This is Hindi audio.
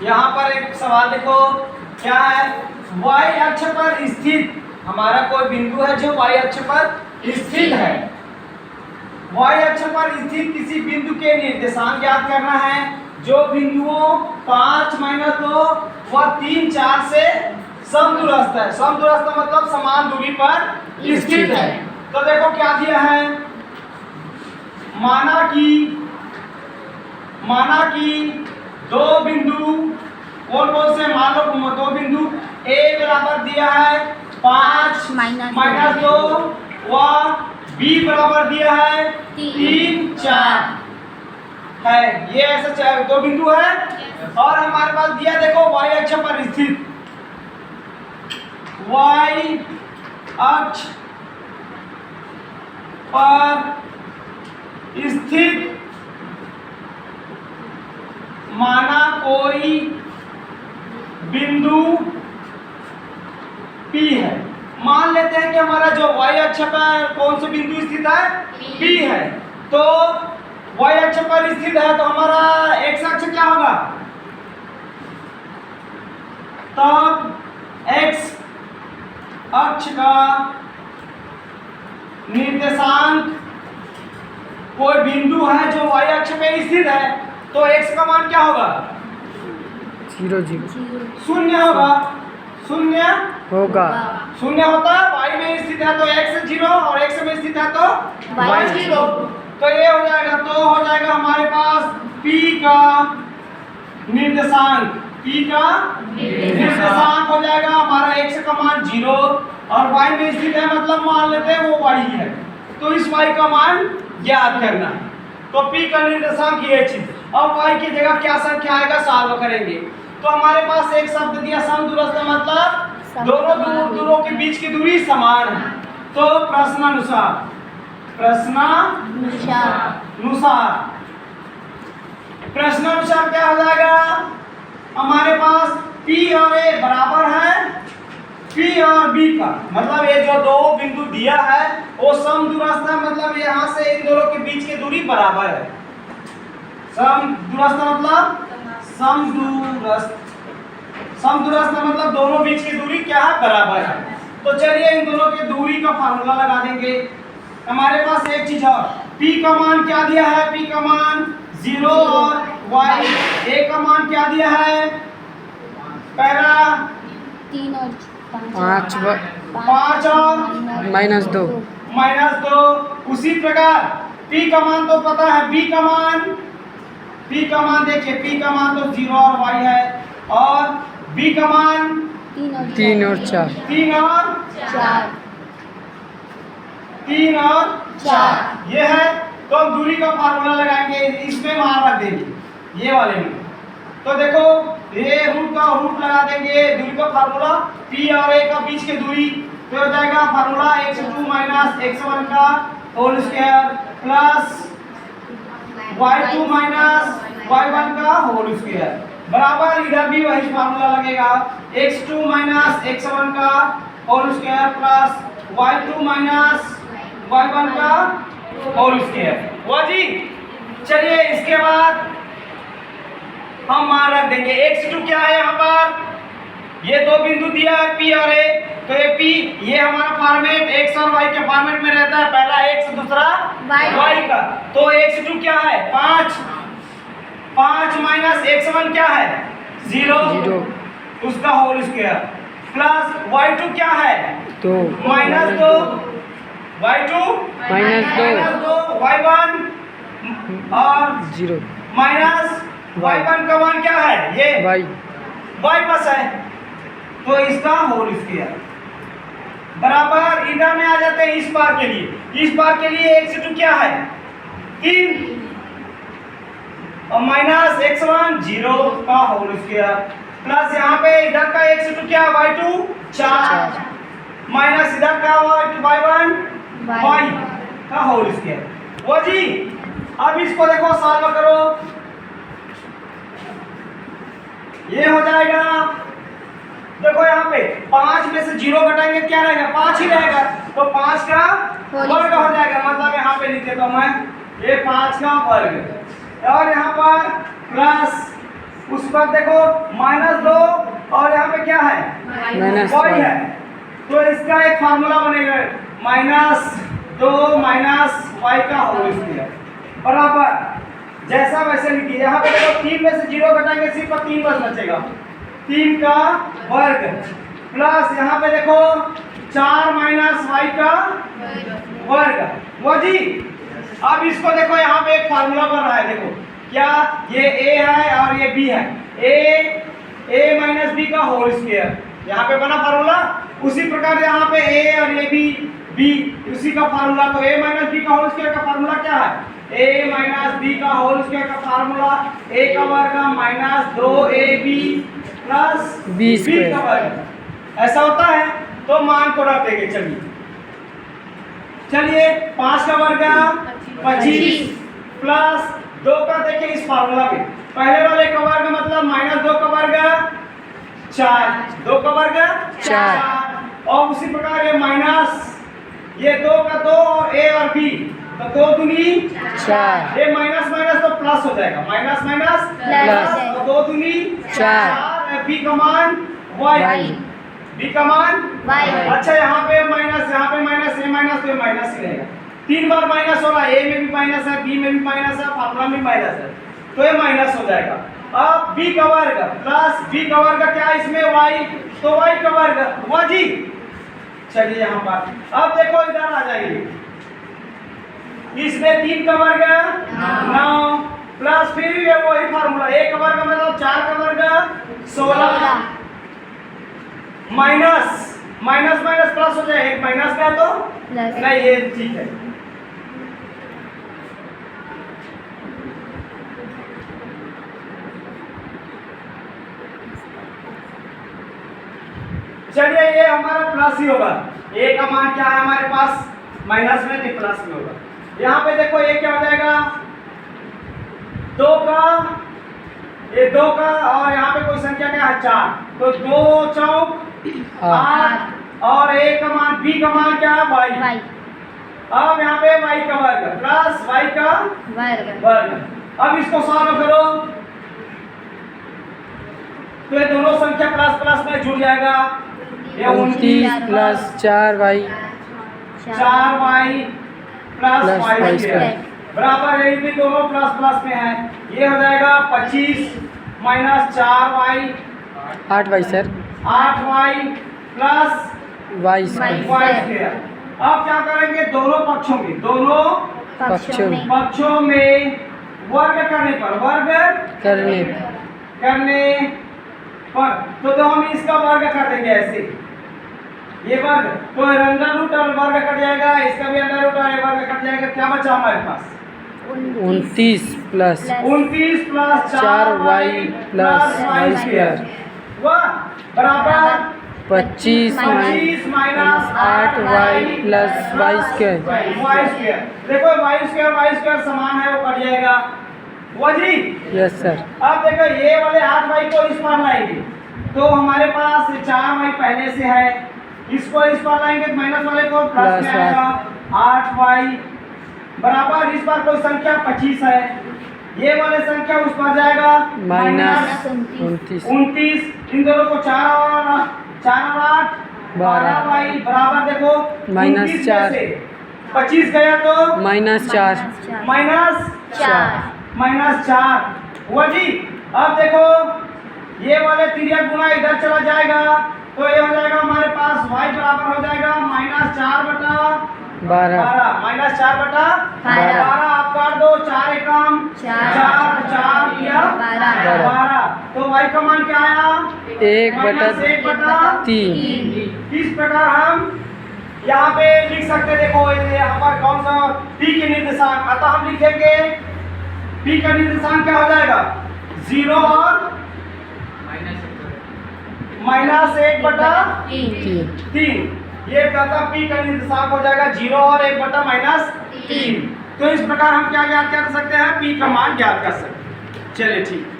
यहाँ पर एक सवाल देखो, क्या है, y अक्ष पर स्थित हमारा कोई बिंदु है जो y अक्ष पर स्थित है। y अक्ष पर स्थित किसी बिंदु के निर्देशांक ज्ञात करना है जो बिंदुओं 5, -2 व 3, 4 से समदूरस्थ है। समदूरस्थ मतलब समान दूरी पर स्थित है। तो देखो क्या दिया है, माना कि दो बिंदु कौन कौन से, मान लो दो बिंदु A बराबर दिया है 5 -2 व B बराबर दिया है 3, 4 है। ये ऐसे दो बिंदु है और हमारे पास दिया देखो y अक्ष पर स्थित, y अक्ष पर स्थित माना कोई बिंदु P है। मान लेते हैं कि हमारा जो y अक्ष पर कौन से बिंदु स्थित है, P है। तो y अक्ष पर स्थित है तो हमारा x अक्ष क्या होगा, तब x अक्ष का निर्देशांक कोई बिंदु है जो y अक्ष पे स्थित है तो x का मान क्या होगा, 0 0 शून्य होगा। शून्य होगा, शून्य होता है, y में स्थित है तो x 0 और x में स्थित है तो y 0। तो ये हो जाएगा, तो हो जाएगा हमारे पास p का निर्देशांक, हो जाएगा हमारा x का मान 0 और y में स्थित है मतलब मान लेते हैं वो y है। तो इस y का मान ज्ञात करना है। तो p का निर्देशांक ये चीज, अब y की जगह क्या संख्या आएगा सॉल्व करेंगे। तो हमारे पास एक शब्द दिया समदूरस्थ मतलब दोनों दूरों के बीच की दूरी समान है। तो प्रश्नानुसार क्या हो जाएगा, हमारे पास P और A बराबर है P और B का, मतलब ये जो दो बिंदु दिया है वो समदूरस्थ है, मतलब यहाँ से इन दोनों के बीच की दूरी बराबर है। समदूरस्थ मतलब समदूरस्थ मतलब दोनों बीच की दूरी क्या है, बराबर है। तो चलिए इन दोनों की दूरी का फार्मूला लगा देंगे। हमारे पास एक चीज है, P का मान क्या दिया है, P का मान 0 और y A का मान क्या दिया है, पहला 5 और -2। उसी प्रकार P का मान तो पता है, P का मान देखिए, P का मान तो 0 और y है और B का मान 3 और 4। 3 और 4 ये है। तो हम दूरी का फार्मूला लगाएंगे, इसमें मान रख देंगे ये वाले में। तो देखो ये रूट लगा देंगे, दूरी का फार्मूला P और A का बीच की दूरी, तो हो जाएगा फार्मूला x2 - x1 का whole square plus y2 - y1 का होल स्क्वायर बराबर, इधर भी वही फार्मूला लगेगा, x2 - x1 का whole square plus y2 - y1 का होल स्क्वायर। वो जी चलिए इसके बाद हम मान रख देंगे x2 क्या है, यहाँ पर ये दो बिंदु दिया है P और A, तो ये P ये हमारा फॉर्मेट x और y के फॉर्मेट में रहता है, पहला x दूसरा y का। तो x2 क्या है, 5 - x1 क्या है 0 उसका होल स्क्वायर प्लस y2 क्या है -2 -2 y2 -2 y1 और 0 y1 का मान क्या है, ये y बस है, तो इसका होल स्क्वायर बराबर, इधर में आ जाते हैं इस बार के लिए x2 क्या है 3 और -x1 0 का होल स्क्वायर प्लस यहाँ पे इधर का x2 क्या है y2 4 माइनस इधर का y1 y का होल स्क्वायर। वो जी अब इसको देखो सॉल्व करो, ये हो जाएगा, देखो यहाँ पे 5 में से 0 घटाएंगे क्या रहेगा, 5 ही रहेगा, तो 5 का वर्ग हो जाएगा, मतलब यहाँ पे लिख देता हूँ मैं ये 5 का वर्ग, और यहाँ पर प्लस उसके बाद देखो -2 और यहाँ पे क्या है माइनस y वाई। है, तो इसका एक फार्मूला बनेगा -2 -y का होल स्क्वायर बराबर जैसा वैसे लिखिए। यहाँ पे देखो 3 में से 0 घटाएंगे सिर्फ 3 बस बचेगा, 3 का वर्ग प्लस यहाँ पे देखो 4 y का वर्ग। वो जी अब इसको देखो यहाँ पे एक फार्मूला बन रहा है, देखो क्या ये a है और ये b है, a माइनस b का होल स्क्वायर यहाँ पे बना फार्मूला। उसी प्रकार यहाँ पे a और ये b उसी का फार्मूला, तो a माइनस b का होल स्क्वायर का फार्मूला क्या है, a माइनस b का होल स्क्वायर का फार्मूला a का वर्ग minus 2ab plus b b का वर्ग, ऐसा होता है। तो मान को रख देंगे। चलिए 5 का वर्ग 25 प्लस 2 का देखिए इस फार्मूला में पहले वाले का वर्ग मतलब -2 का वर्ग 4, 2 का वर्ग 4 और उसी प्रकार ये माइनस ये 2 का 2 और a और b, तो 2 दूनी 4, ये माइनस माइनस तो प्लस हो जाएगा, माइनस माइनस प्लस, और 2 दूनी 4, b का मान y, b का मान y। अच्छा यहाँ पे माइनस, यहाँ पे माइनस, ये माइनस, तो ये माइनस ही रहेगा। 3 बार माइनस हो रहा है, a में भी माइनस है, b में भी माइनस है, फार्मूला में माइनस है, तो ये माइनस हो जाएगा। अब b का वर्ग प्लस b का वर्ग क्या इसमें y, तो y का वर्ग हुआ जी। चलिए यहाँ पर अब देखो इधर आ जाएंगे, इसमें 3 का वर्ग 9 प्लस फिर भी वही फार्मूला, a का वर्ग मतलब 4 का वर्ग 16 माइनस माइनस माइनस प्लस हो जाए, एक माइनस में है तो नहीं, ये ठीक है। चलिए ये हमारा प्लस ही होगा, a का मान क्या है हमारे पास माइनस में, नहीं प्लस में होगा। यहाँ पे देखो ये क्या हो जाएगा 2 का, ये 2 का और यहाँ पे कोई संख्या क्या है 4, तो 2 चौक 8 और a का मान b का मान क्या है y। अब यहाँ पे y का वर्ग प्लस y का वर्ग। अब इसको सॉल्व करो तो ये दोनों संख्या प्लस प्लस में जुड़ जाएगा, ये 29 plus 4y 4y plus plus y y square बराबर, यही भी दोनों प्लस प्लस में है, ये हो जाएगा 25 minus 4y 8y sir 8y plus y y square square. अब क्या करेंगे दोनों पक्षों में, दोनों पक्षों में वर्ग करने पर, वर्ग करने पर तो हम इसका वर्ग कर देंगे ऐसे, ये वर्ग तो अंडर रूट और वर्ग कट जाएगा, इसका भी अंडर रूट और वर्ग कट जाएगा, क्या बचा हमारे पास 29 plus 29 plus 4y plus y square वह बराबर 25 minus 8y plus y square. y square देखो y स्क्वायर समान है, वो कट जाएगा वो जी। Yes sir. अब देखो ये वाले 8y को इस पार लाएंगे तो हमारे पास 4y पहले से है, इसको इस पार लाएंगे तो माइनस वाले को प्लस में आएगा 8y बराबर, इस बार कोई संख्या 25 है, ये वाले संख्या उस पर जाएगा माइनस 29 इन दोनों को 4 और 8 12y बराबर देखो माइनस 4 25 गया तो माइनस 4 माइनस 4 हुआ जी। अब देखो ये वाले तिर्यक गुना इधर चला जाएगा तो ये हो जाएगा हमारे पास y बराबर हो जाएगा -4/12 माइनस 4/12 आप काट दो, 4 एकम 4 या 12 तो y का मान क्या आया 1/3। इस प्रकार हम यहाँ पे लिख सकते, देखो ये हमारा कौन सा p के निर्देशांक, अतः हम लिखेंगे p का निर्देशांक क्या हो जाएगा 0 और -1/3, ये p का निर्देशांक हो जाएगा 0 और 1/-3। तो इस प्रकार हम क्या ज्ञात कर सकते हैं, p का मान ज्ञात कर सकते हैं। चलिए ठीक।